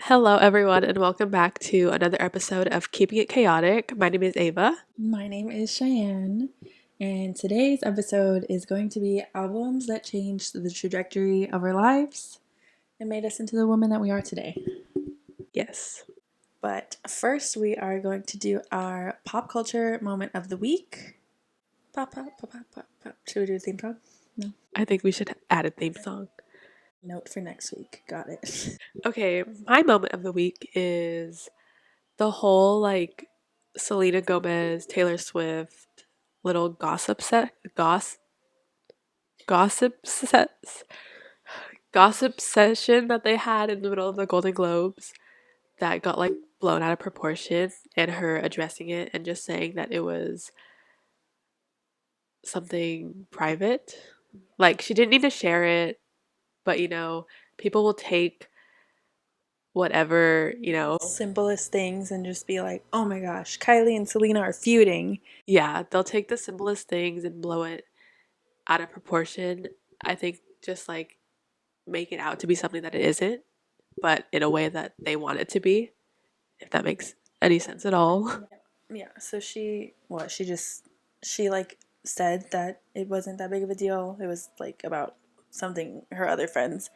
Hello, everyone, and welcome back to another episode of Keeping It Chaotic. My name is Ava. My name is Cheyenne, and today's episode is going to be albums that changed the trajectory of our lives and made us into the woman that we are today. Yes. But first, we are going to do our pop culture moment of the week. Pop, pop, pop, pop, pop, pop. Should we do a theme song? No. I think we should add a theme song. Note for next week. Got it. Okay, my moment of the week is the whole Selena Gomez, Taylor Swift little gossip session that they had in the middle of the Golden Globes that got blown out of proportion, and her addressing it and just saying that it was something private. Like, she didn't need to share it, but people will take whatever, Simplest things and just be like, oh my gosh, Kylie and Selena are feuding. Yeah, they'll take the simplest things and blow it out of proportion. I think just make it out to be something that it isn't, but in a way that they want it to be, if that makes any sense at all. Yeah, so she said that it wasn't that big of a deal. It was about something her other friends,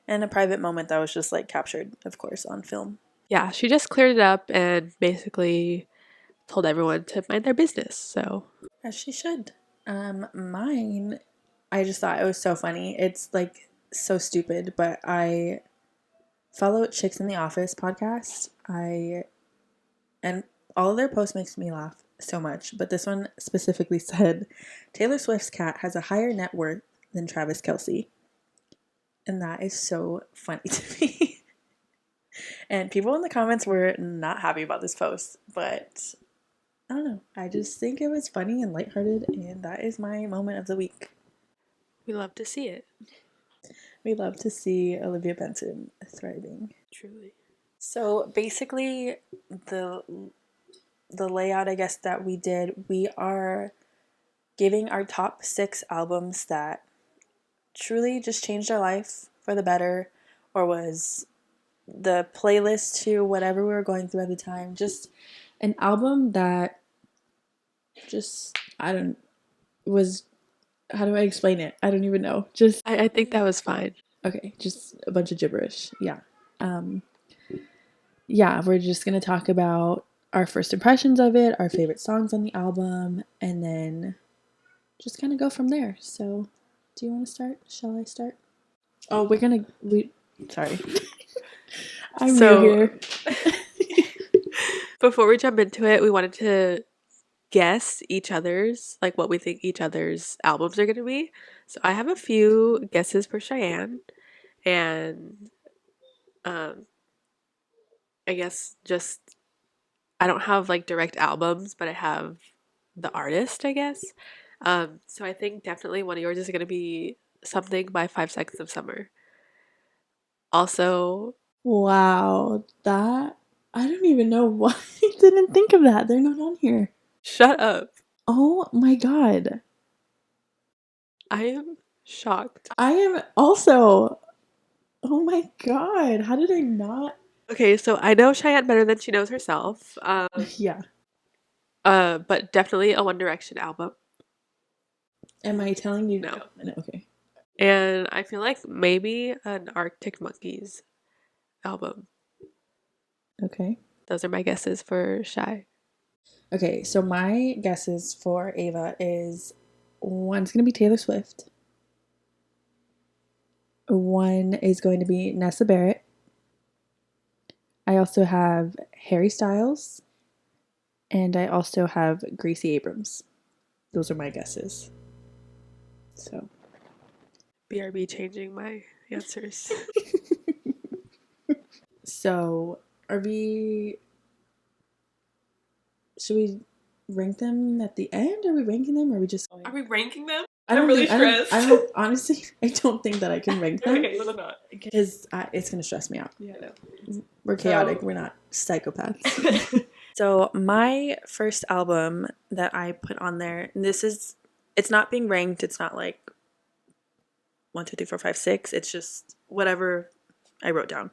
and a private moment that was just captured, of course, on film. Yeah, she just cleared it up and basically told everyone to mind their business. So as she should. Mine, I just thought it was so funny. It's so stupid, but I follow Chicks in the Office podcast. And all of their posts makes me laugh so much, but this one specifically said Taylor Swift's cat has a higher net worth than Travis Kelce. And that is so funny to me. And people in the comments were not happy about this post, but I don't know. I just think it was funny and lighthearted, and that is my moment of the week. we love to see it. We love to see Olivia Benson thriving. Truly. So basically, the layout, I guess, that we did, we are giving our top 6 albums that truly just changed our life for the better, or was the playlist to whatever we were going through at the time. Just an album that how do I explain it? I don't even know. I think that was fine. Okay, just a bunch of gibberish. Yeah. Yeah, we're just going to talk about our first impressions of it, our favorite songs on the album, and then just kind of go from there. So, do you want to start? Shall I start? Oh, sorry. I'm new here. Before we jump into it, we wanted to guess each other's, what we think each other's albums are going to be. So I have a few guesses for Cheyenne, and I guess I don't have direct albums, but I have the artist, I guess. So I think definitely one of yours is going to be Something by 5 Seconds of Summer. Also, wow, that I don't even know why I didn't think of that. They're not on here. shut up. Oh my god. I am shocked. I am also. Oh my god. How did I not? Okay, so I know Cheyenne better than she knows herself. Yeah. But definitely a One Direction album. Am I telling you? No. Okay. And I feel like maybe an Arctic Monkeys album. Okay. Those are my guesses for Shy. Okay, so my guesses for Ava is one's going to be Taylor Swift. One is going to be Nessa Barrett. I also have Harry Styles. And I also have Gracie Abrams. Those are my guesses. So. BRB changing my answers. So, should we rank them at the end? Are we ranking them? Or are we just... Are we ranking them? I'm really stressed. Honestly, I don't think that I can rank them. Okay, well, not. Because it's going to stress me out. Yeah, I know. We're chaotic. We're not psychopaths. So my first album that I put on there, and it's not being ranked. It's not 1, 2, 3, 4, 5, 6. It's just whatever I wrote down.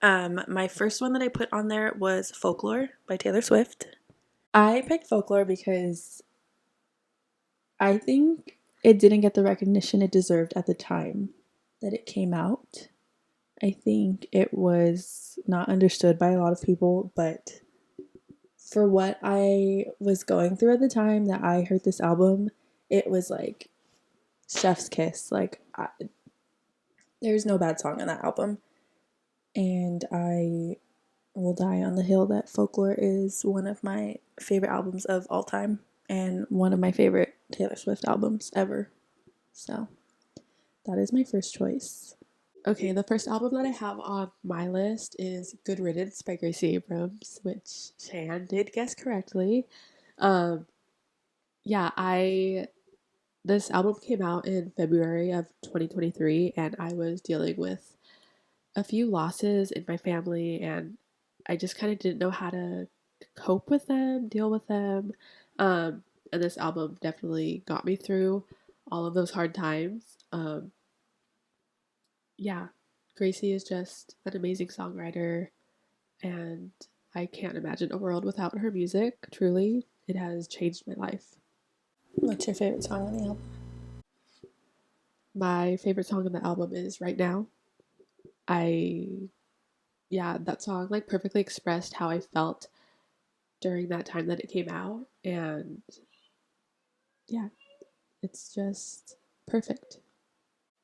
My first one that I put on there was Folklore by Taylor Swift. I picked Folklore because I think it didn't get the recognition it deserved at the time that it came out. I think it was not understood by a lot of people, but for what I was going through at the time that I heard this album, it was like chef's kiss. There's no bad song on that album. And I will die on the hill that Folklore is one of my favorite albums of all time and one of my favorite Taylor Swift albums ever. So that is my first choice. Okay, the first album that I have on my list is Good Riddance by Gracie Abrams, which Cheyenne did guess correctly. Um, yeah, I this album came out in February of 2023, and I was dealing with a few losses in my family, and I just kind of didn't know how to cope with them, deal with them. And this album definitely got me through all of those hard times. Yeah, Gracie is just an amazing songwriter, and I can't imagine a world without her music. Truly, it has changed my life. What's your favorite song on the album? My favorite song on the album is Right Now. I Yeah, that song like perfectly expressed how I felt during that time that it came out, and yeah, it's just perfect.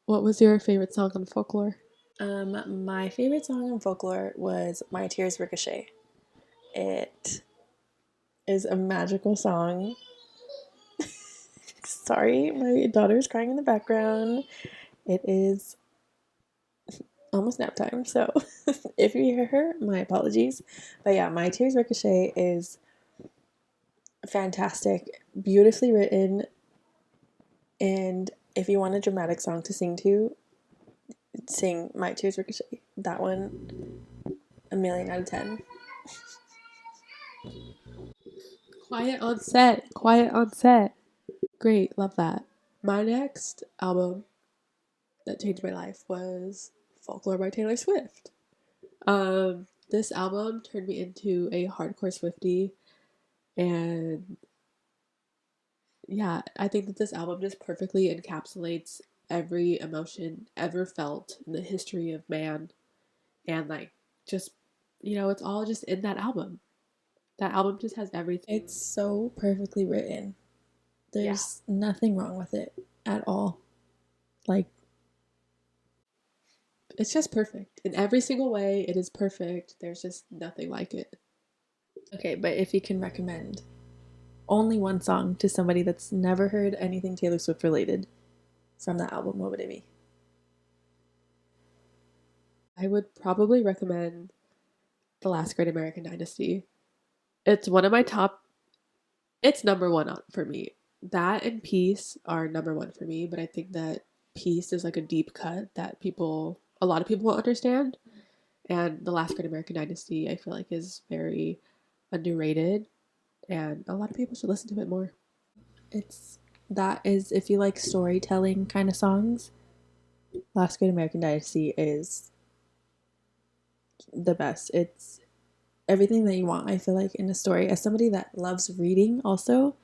What was your favorite song on Folklore? My favorite song on Folklore was My Tears Ricochet. It is a magical song. Sorry, my daughter's crying in the background. It is almost nap time, so if you hear her, my apologies. But yeah, My Tears Ricochet is fantastic, beautifully written, and if you want a dramatic song to sing to, sing My Tears Ricochet. That one, a million out of 10. Quiet on set. Quiet on set. Great, love that. My next album that changed my life was Folklore by Taylor Swift. This album turned me into a hardcore Swiftie, and yeah, I think that this album just perfectly encapsulates every emotion ever felt in the history of man, and like just it's all just in that album. That album just has everything. It's so perfectly written. Yeah, There's nothing wrong with it at all. Like, it's just perfect in every single way. It is perfect. There's just nothing like it. okay, but if you can recommend only one song to somebody that's never heard anything Taylor Swift related from that album, what would it be? I would probably recommend The Last Great American Dynasty. It's one of my top. It's number one for me. That and Peace are number one for me, but I think that Peace is like a deep cut that a lot of people will understand. And The Last Great American Dynasty, I feel like, is very underrated, and a lot of people should listen to it more. It's that is if you like storytelling kind of songs, Last Great American Dynasty is the best. It's everything that you want, I feel like, in a story. As somebody that loves reading also,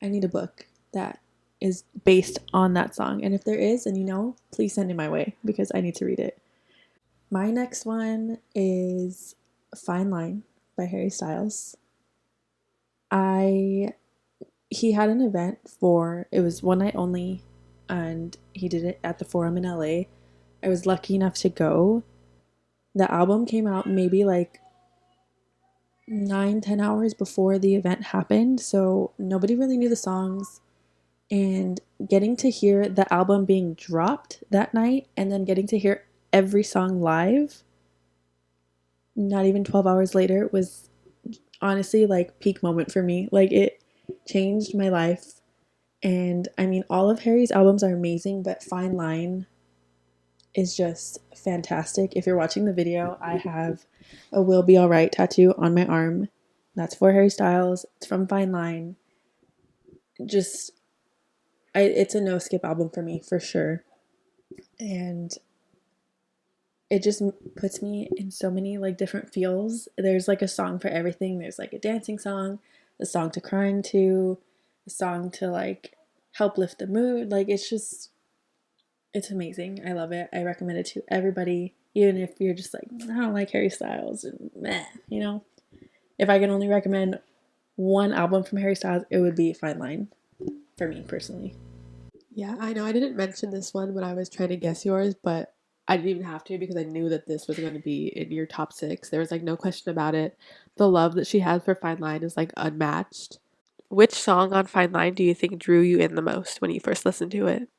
I need a book that is based on that song. And if there is, and please send it my way because I need to read it. My next one is Fine Line by Harry Styles. I He had an event for it was one night only and he did it at the Forum in LA. I was lucky enough to go. The album came out maybe like 9-10 hours before the event happened, so nobody really knew the songs. And getting to hear the album being dropped that night and then getting to hear every song live, not even 12 hours later, was honestly like peak moment for me. Like it changed my life. And I mean, all of Harry's albums are amazing, but Fine Line is just fantastic. If you're watching the video, I have a Will Be Alright tattoo on my arm. That's for Harry Styles. It's from Fine Line. Just, it's a no skip album for me for sure. And it just puts me in so many like different feels. There's like a song for everything. There's like a dancing song, a song to crying to, a song to like help lift the mood. Like it's amazing. I love it. I recommend it to everybody, even if you're just like, I don't like Harry Styles and meh, you know. If I can only recommend one album from Harry Styles, it would be Fine Line for me personally. Yeah, I know I didn't mention this one when I was trying to guess yours, but I didn't even have to because I knew that this was going to be in your top six. There was like no question about it. The love that she has for Fine Line is like unmatched. Which song on Fine Line do you think drew you in the most when you first listened to it?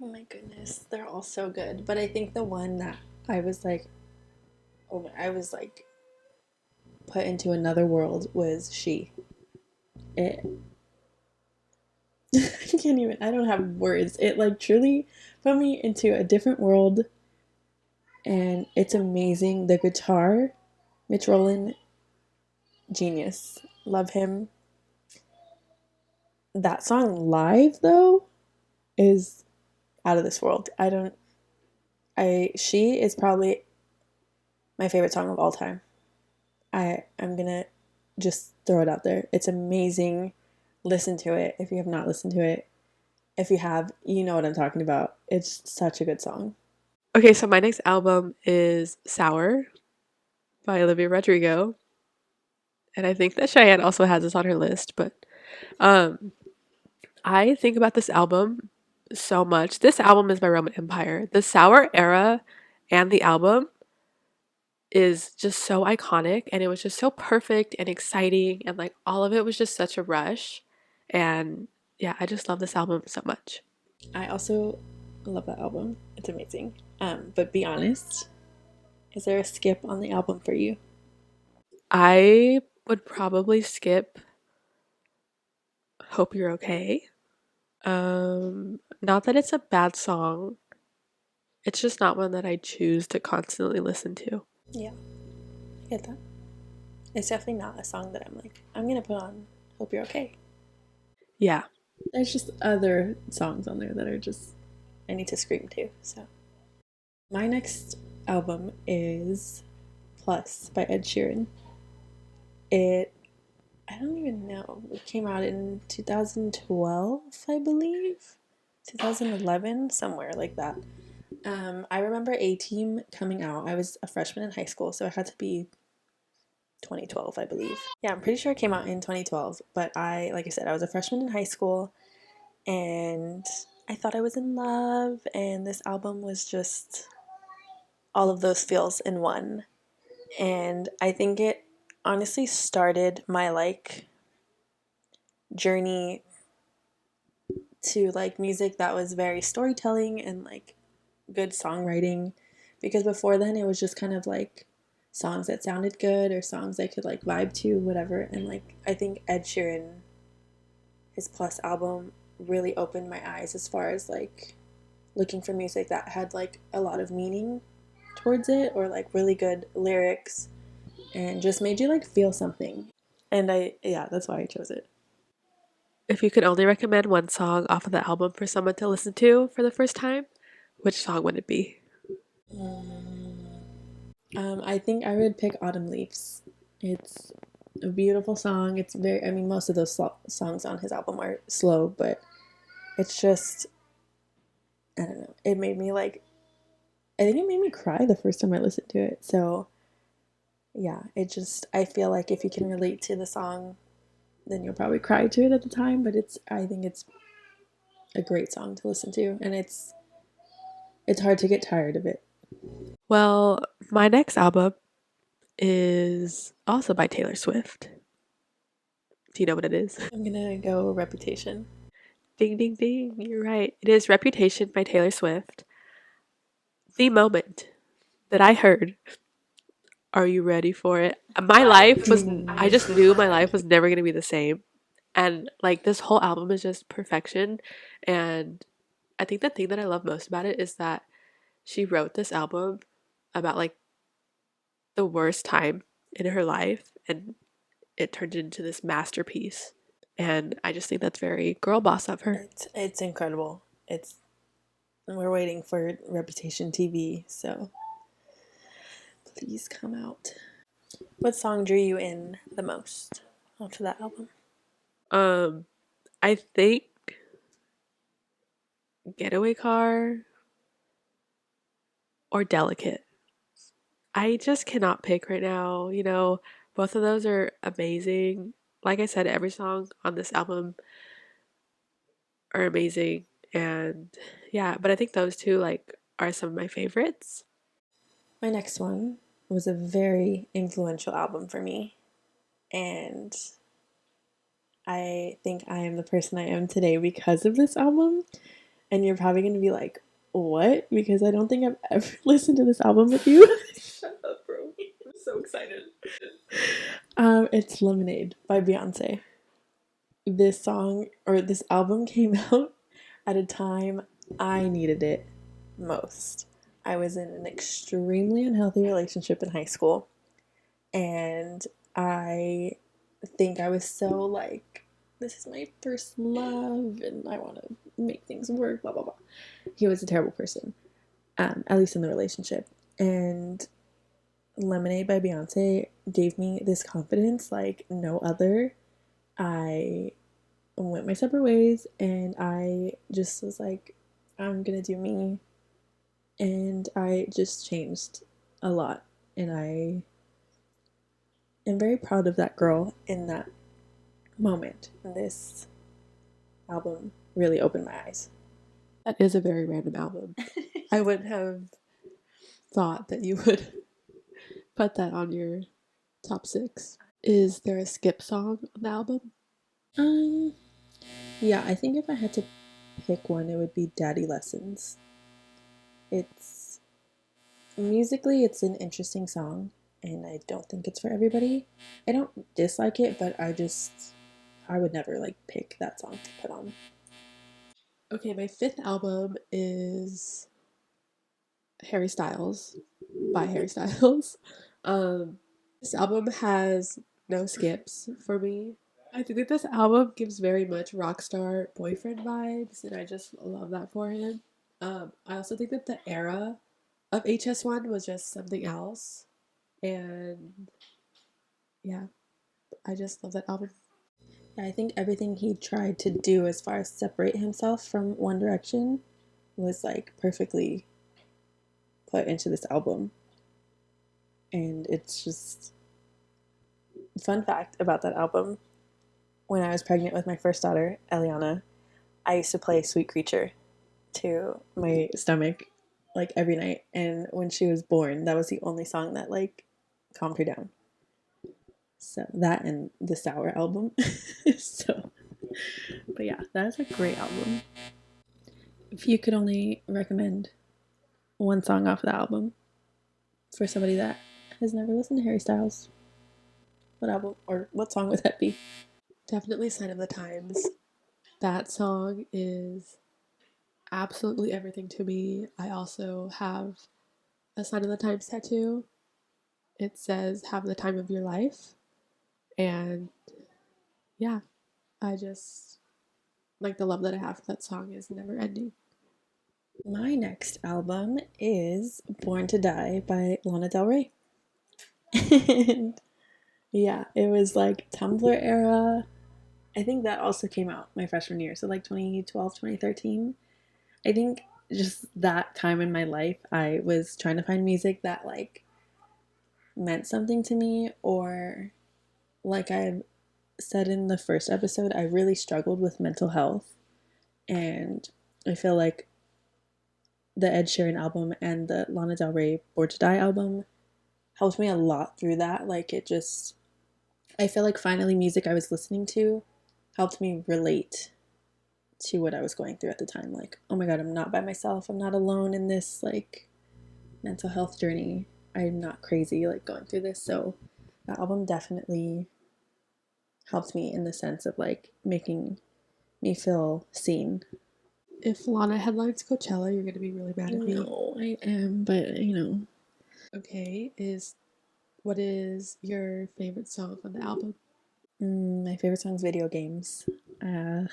Oh my goodness, they're all so good. But I think the one that I was like, oh, I was like put into another world was She. It, I can't even. I don't have words. It like truly put me into a different world, and it's amazing. The guitar, Mitch Rowland, genius. Love him. That song live though is out of this world. I don't. I She is probably my favorite song of all time. I'm gonna just throw it out there. It's amazing. Listen to it if you have not listened to it. If you have, you know what I'm talking about. It's such a good song. Okay, so my next album is Sour by Olivia Rodrigo. And I think that Cheyenne also has this on her list, but um I think about this album so much. This album is by Roman Empire. The Sour era and the album is just so iconic, and it was just so perfect and exciting, and like all of it was just such a rush. And yeah, I just love this album so much. I also love that album. It's amazing. But be honest, is there a skip on the album for you? I would probably skip Hope You're Okay. Not that it's a bad song. It's just not one that I choose to constantly listen to. Yeah, I get that. It's definitely not a song that I'm like, I'm gonna put on Hope You're Okay. Yeah. There's just other songs on there that are just I need to scream to. So my next album is Plus by Ed Sheeran. It I don't even know. It came out in 2012, I believe. 2011, somewhere like that. I remember A Team coming out. I was a freshman in high school, so it had to be 2012, I believe. Yeah, I'm pretty sure it came out in 2012, but like I said, I was a freshman in high school and I thought I was in love, and this album was just all of those feels in one. And I think it honestly started my like journey to like music that was very storytelling and like good songwriting, because before then it was just kind of like songs that sounded good or songs I could like vibe to, whatever. And like I think Ed Sheeran, his Plus album, really opened my eyes as far as like looking for music that had like a lot of meaning towards it, or like really good lyrics and just made you like feel something. And yeah, that's why I chose it. If you could only recommend one song off of the album for someone to listen to for the first time, which song would it be? I think I would pick Autumn Leaves. It's a beautiful song. It's very, I mean, most of those songs on his album are slow, but it's just, I don't know. It made me like, I think it made me cry the first time I listened to it. So, yeah, I feel like if you can relate to the song, then you'll probably cry to it at the time. But I think it's a great song to listen to. And it's hard to get tired of it. Well, my next album is also by Taylor Swift. Do you know what it is? I'm gonna go Reputation. Ding, ding, ding. You're right. It is Reputation by Taylor Swift. The moment that I heard, Are You Ready for It? I just knew my life was never going to be the same. And like this whole album is just perfection. And I think the thing that I love most about it is that she wrote this album about like the worst time in her life, and it turned into this masterpiece. And I just think that's very girl boss of her. It's incredible. It's we're waiting for Reputation TV, so please come out. What song drew you in the most off of that album? I think Getaway Car or Delicate. I just cannot pick right now. Both of those are amazing. Like I said, every song on this album are amazing. And yeah, but I think those two are some of my favorites. My next one was a very influential album for me, and I think I am the person I am today because of this album. And you're probably going to be like, what? Because I don't think I've ever listened to this album with you. Shut up, bro. I'm so excited. It's Lemonade by Beyonce. This song or this album came out at a time I needed it most. I was in an extremely unhealthy relationship in high school, and I think I was so like, this is my first love and I want to make things work, blah blah blah. He was a terrible person, at least in the relationship. And Lemonade by Beyonce gave me this confidence like no other. I went my separate ways and I just was like, I'm gonna do me. And I just changed a lot. And I am very proud of that girl in that moment. This album really opened my eyes. That is a very random album. I wouldn't have thought that you would put that on your top 6. Is there a skip song on the album? Yeah, I think if I had to pick one, it would be Daddy Lessons. It's musically, it's an interesting song, and I don't think it's for everybody. I don't dislike it, but I would never like pick that song to put on. Okay, my 5th album is Harry Styles by Harry Styles. This album has no skips for me. I think that this album gives very much rock star boyfriend vibes, and I just love that for him. I also think that the era of HS1 was just something else, and yeah, I just love that album. Yeah, I think everything he tried to do as far as separate himself from One Direction was like perfectly put into this album. And it's just fun fact about that album. When I was pregnant with my first daughter, Eliana, I used to play Sweet Creature to my stomach like every night. And when she was born, that was the only song that like calmed her down. So that and the Sour album. So, but yeah, that's a great album. If you could only recommend one song off the album for somebody that has never listened to Harry Styles, what album or what song would that be? Definitely Sign of the Times. That song is absolutely everything to me. I also have a Sign of the Times tattoo. It says, "Have the time of your life." And yeah, I just the love that I have for that song is never ending. My next album is Born to Die by Lana Del Rey. And yeah, it was like Tumblr era. I think that also came out my freshman year, so like 2012, 2013. I think just that time in my life, I was trying to find music that like meant something to me, or like I said in the first episode, I really struggled with mental health. And I feel like the Ed Sheeran album and the Lana Del Rey Born to Die album helped me a lot through that. Like it just, I feel like finally music I was listening to helped me relate to what I was going through at the time. Like, oh my God, I'm not by myself. I'm not alone in this like mental health journey. I'm not crazy like going through this. So that album definitely helped me in the sense of like making me feel seen. If Lana headlines Coachella, you're gonna be really mad at me. No, I am, but you know. Okay, what is your favorite song on the album? My favorite song is Video Games. Uh,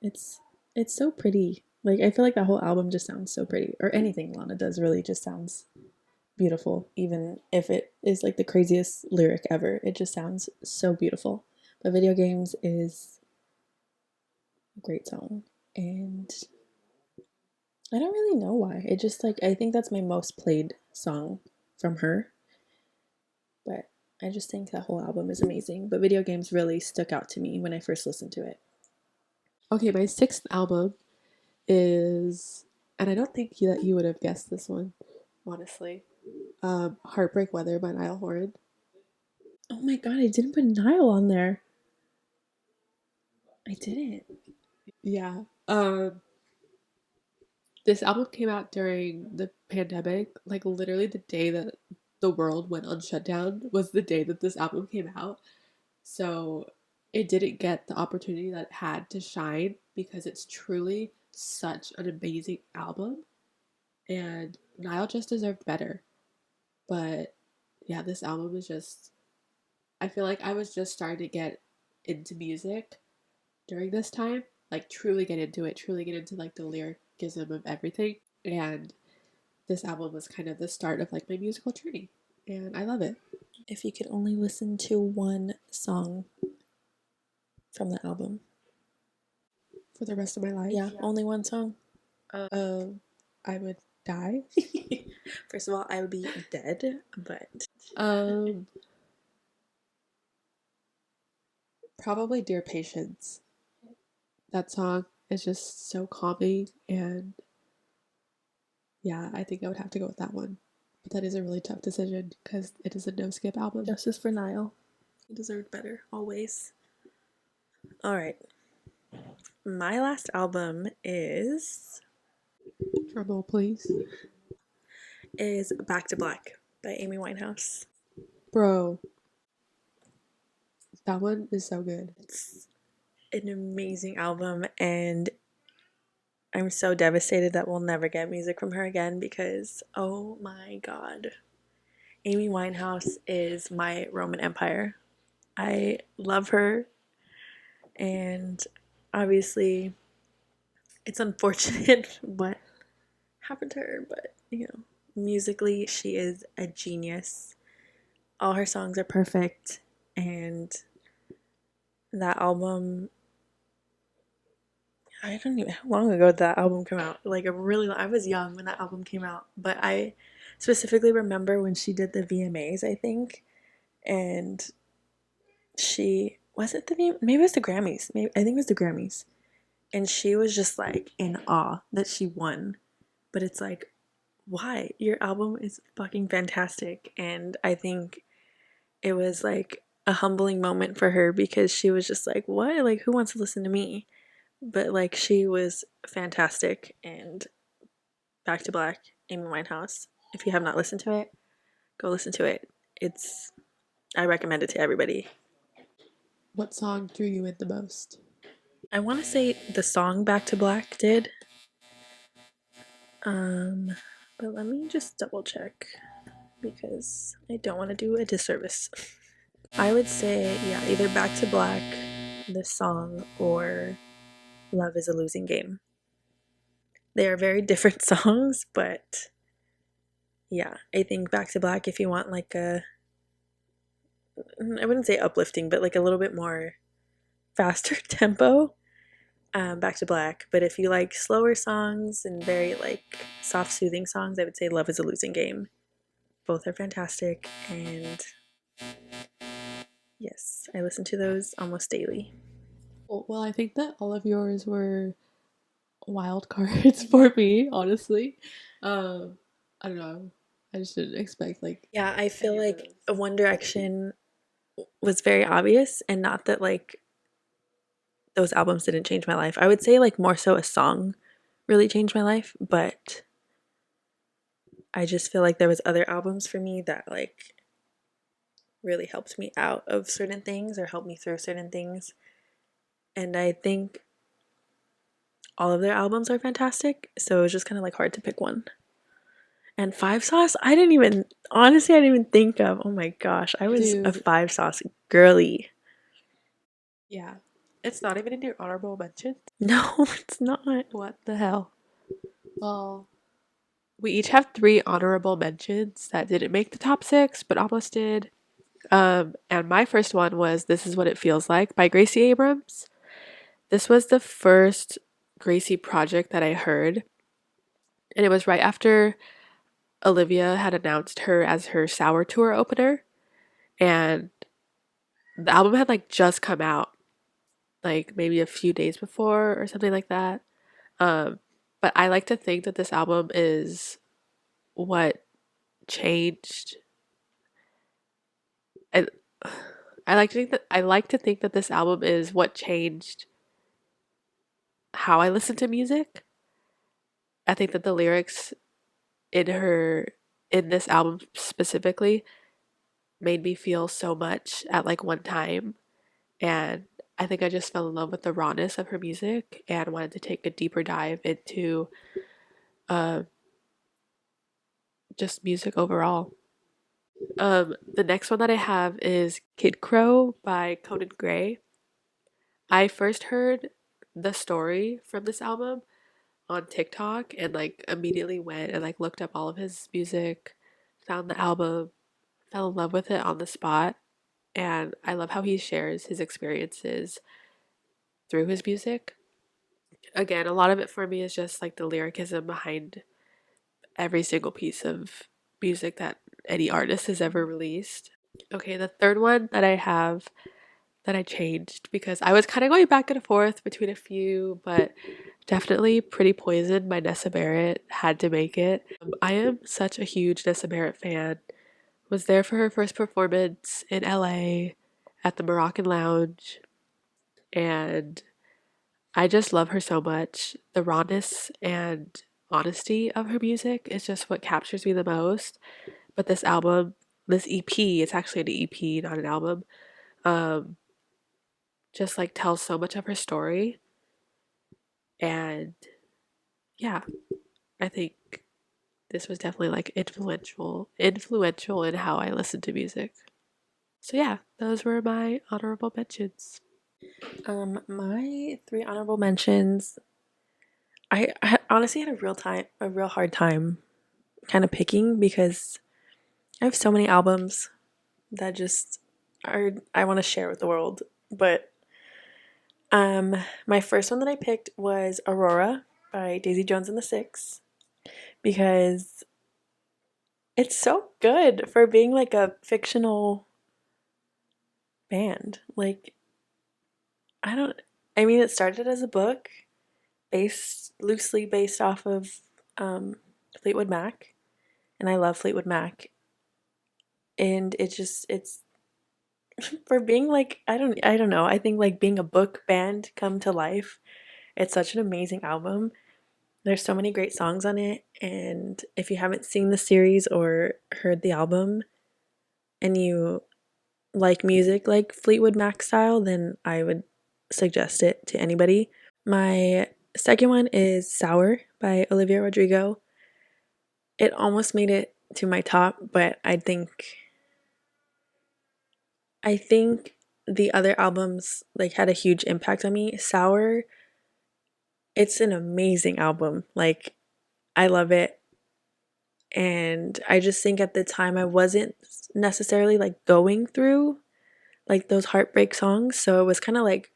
it's so pretty. Like, I feel like that whole album just sounds so pretty. Or anything Lana does really just sounds beautiful, even if it is like the craziest lyric ever. It just sounds so beautiful. But Video Games is a great song. And I don't really know why. It just like, I think that's my most played song from her. But I just think that whole album is amazing. But Video Games really stuck out to me when I first listened to it. Okay, my sixth album is, and I don't think that you would have guessed this one, honestly. Heartbreak Weather by Niall Horan. Oh my god, I didn't put Nile on there. I didn't. Yeah. This album came out during the pandemic. Like literally the day that the world went on shutdown was the day that this album came out. So it didn't get the opportunity that it had to shine because it's truly such an amazing album. And Niall just deserved better. But yeah, this album is just, I feel like I was just starting to get into music during this time, like truly get into it, truly get into like the lyricism of everything. And this album was kind of the start of like my musical journey, and I love it. If you could only listen to one song from the album. For the rest of my life, Yeah, only one song. I would die. First of all, I would be dead, but Um, Probably Dear Patience. That song is just so calming, and yeah, I think I would have to go with that one. But that is a really tough decision because it is a no skip album. justice for Niall. He deserved better, always. All right. My last album Drum roll, please. is Back to Black by Amy Winehouse. Bro, that one is so good. It's an amazing album, and I'm so devastated that we'll never get music from her again because, oh my god. Amy Winehouse is my Roman Empire. I love her, and obviously, it's unfortunate what happened to her, but you know, musically, she is a genius. All her songs are perfect, and that album, I don't even, how long ago did that album come out? Like a really, I was young when that album came out, but I specifically remember when she did the VMAs, I think, and she, was it the, maybe it was the Grammys, maybe, I think it was the Grammys, and she was just like in awe that she won, but it's like, why? Your album is fucking fantastic, and I think it was like a humbling moment for her because she was just like, what? Like, who wants to listen to me? But like, she was fantastic. And Back to Black, Amy Winehouse. If you have not listened to it, go listen to it. It's, I recommend it to everybody. What song drew you in the most? I want to say the song Back to Black did. But let me just double check because I don't want to do a disservice. I would say, yeah, either Back to Black, the song, or Love is a Losing Game. They are very different songs, but yeah, I think Back to Black, if you want like a, I wouldn't say uplifting, but like a little bit more faster tempo, Back to Black. But if you like slower songs and very like soft, soothing songs, I would say Love is a Losing Game. Both are fantastic, and yes, I listen to those almost daily. Well, I think that all of yours were wild cards for me, honestly. Um, I don't know. I just didn't expect like Yeah, I feel like One Direction was very obvious, and not that like those albums didn't change my life. I would say like more so a song really changed my life, but I just feel like there was other albums for me that like really helped me out of certain things or helped me through certain things. And I think all of their albums are fantastic, so it was just kind of like hard to pick one. And Five Sauce, I didn't even, honestly, I didn't even think of. Oh my gosh, I was a dude. Five Sauce girly. Yeah. It's not even in your honorable mentions. No, it's not. What the hell? Well, we each have 3 honorable mentions that didn't make the top 6, but almost did. And my first one was "This Is What It Feels Like" by Gracie Abrams. This was the first Gracie project that I heard, and it was right after Olivia had announced her as her Sour Tour opener, and the album had like just come out, like maybe a few days before or something like that. Um, but I like to think that this album is what changed. I, I like to think that this album is what changed how I listen to music. I think that the lyrics in her in this album specifically made me feel so much at like one time, and I think I just fell in love with the rawness of her music and wanted to take a deeper dive into uh, just music overall. The next one that I have is Kid Crow by Conan Gray. I first heard the story from this album on TikTok and like immediately went and like looked up all of his music, found the album, fell in love with it on the spot, and I love how he shares his experiences through his music. Again, a lot of it for me is just like the lyricism behind every single piece of music that any artist has ever released. Okay, the third one that I have that I changed because I was kind of going back and forth between a few, but definitely Pretty Poison by Nessa Barrett had to make it. I am such a huge Nessa Barrett fan. Was there for her first performance in LA at the Moroccan Lounge, and I just love her so much. The rawness and honesty of her music is just what captures me the most. But this album, this EP, it's actually an EP, not an album, um, just like tells so much of her story. And yeah, I think this was definitely like influential in how I listen to music. So yeah, those were my honorable mentions. My 3 honorable mentions. I honestly had a real hard time, kind of picking because I have so many albums that just are I want to share with the world. But my first one that I picked was Aurora by Daisy Jones and the Six because it's so good for being like a fictional band. Like I don't I mean it started as a book based loosely based off of um, Fleetwood Mac, and I love Fleetwood Mac, and it's for being like I don't know, I think like being a book band come to life. It's such an amazing album. There's so many great songs on it, and if you haven't seen the series or heard the album and you like music like Fleetwood Mac style, then I would suggest it to anybody. My second one is Sour by Olivia Rodrigo. It almost made it to my top, but I think the other albums like had a huge impact on me. Sour, it's an amazing album. Like I love it, and I just think at the time I wasn't necessarily like going through like those heartbreak songs, so it was kind of like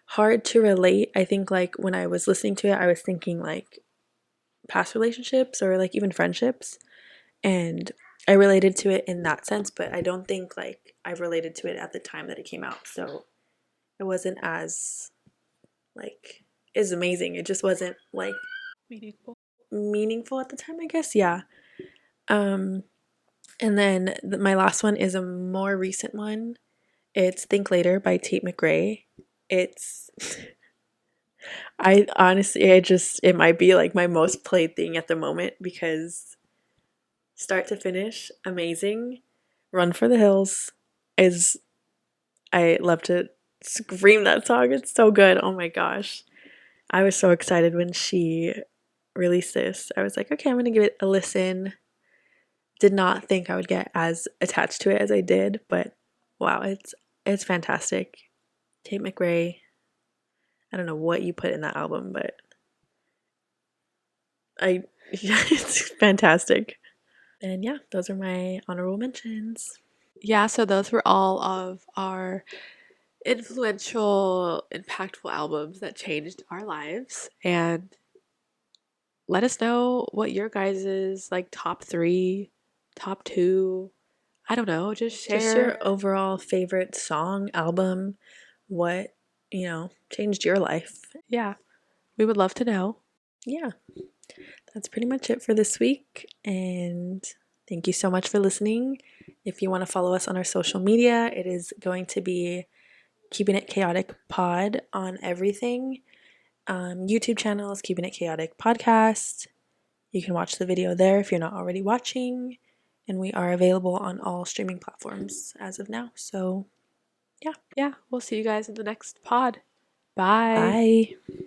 hard to relate. I think like when I was listening to it, I was thinking like past relationships or like even friendships, and I related to it in that sense, but I don't think like I related to it at the time that it came out. So it wasn't as like is amazing. It just wasn't like Meaningful. meaningful at the time, I guess. Yeah. Um and then my last one is a more recent one. It's Think Later by Tate McRae. It's I honestly it might be like my most played thing at the moment because start to finish, amazing. Run for the Hills is I love to scream that song. It's so good. Oh my gosh. I was so excited when she released this. I was like, okay, I'm going to give it a listen. Did not think I would get as attached to it as I did, but wow, it's fantastic. Tate McRae, I don't know what you put in that album, but it's fantastic. And yeah, those are my honorable mentions. Yeah, so those were all of our influential, impactful albums that changed our lives. And let us know what your guys's like top 3, top 2, I don't know, just Just your share. overall favorite song, album, what, changed your life. Yeah, we would love to know. Yeah, that's pretty much it for this week. And thank you so much for listening. If you want to follow us on our social media, it is going to be Keeping It Chaotic Pod on everything. YouTube channels, Keeping It Chaotic Podcast. You can watch the video there if you're not already watching. And we are available on all streaming platforms as of now. So, yeah. Yeah, we'll see you guys in the next pod. Bye. Bye.